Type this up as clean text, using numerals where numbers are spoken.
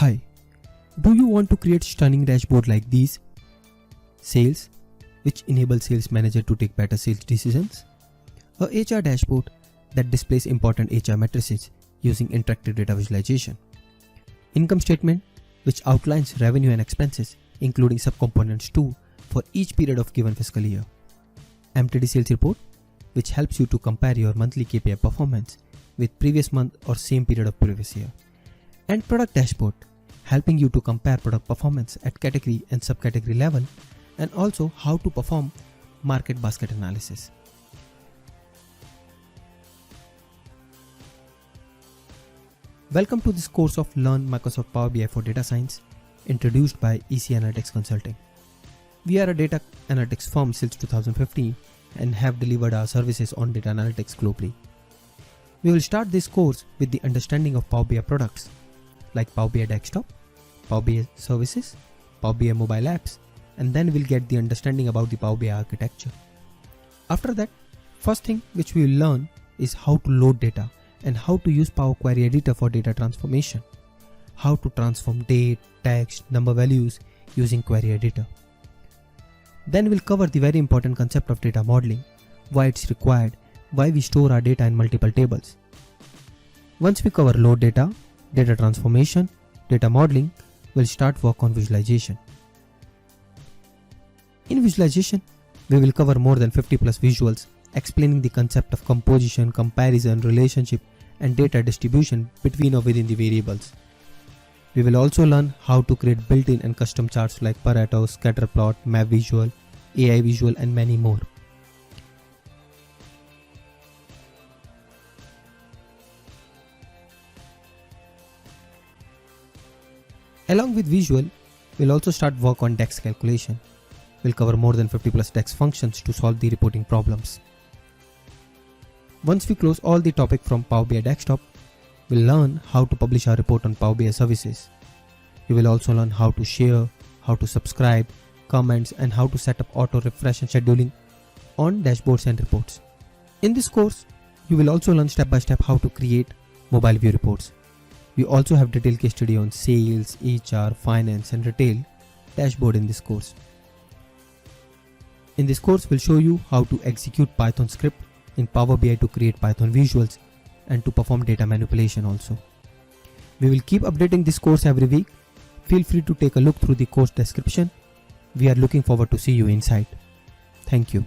Hi, do you want to create stunning dashboard like these? Sales, which enable sales manager to take better sales decisions. A HR dashboard that displays important HR matrices using interactive data visualization. Income statement, which outlines revenue and expenses, including subcomponents too, for each period of given fiscal year. MTD sales report, which helps you to compare your monthly KPI performance with previous month or same period of previous year. And product dashboard, helping you to compare product performance at category and subcategory level, and also how to perform market basket analysis. Welcome to this course of Learn Microsoft Power BI for Data Science, introduced by EC Analytics Consulting. We are a data analytics firm since 2015 and have delivered our services on data analytics globally. We will start this course with the understanding of Power BI products like Power BI Desktop, Power BI Services, Power BI Mobile Apps, and then we'll get the understanding about the Power BI architecture. After that, first thing which we will learn is how to load data and how to use Power Query Editor for data transformation, how to transform date, text, number values using Query Editor. Then we'll cover the very important concept of data modeling, why it's required, why we store our data in multiple tables. Once we cover load data, data transformation, data modeling, we'll start work on visualization. In visualization, we will cover more than 50 plus visuals explaining the concept of composition, comparison, relationship, and data distribution between or within the variables. We will also learn how to create built-in and custom charts like Pareto, scatter plot, map visual, AI visual, and many more. Along with visual, we'll also start work on DAX calculation. We'll cover more than 50 plus DAX functions to solve the reporting problems. Once we close all the topic from Power BI Desktop, we'll learn how to publish our report on Power BI services. We will also learn how to share, how to subscribe, comments, and how to set up auto refresh and scheduling on dashboards and reports. In this course, you will also learn step by step how to create mobile view reports. We also have detailed case study on sales, HR, finance, and retail dashboard in this course. In this course, we'll show you how to execute Python script in Power BI to create Python visuals and to perform data manipulation also. We will keep updating this course every week. Feel free to take a look through the course description. We are looking forward to see you inside. Thank you.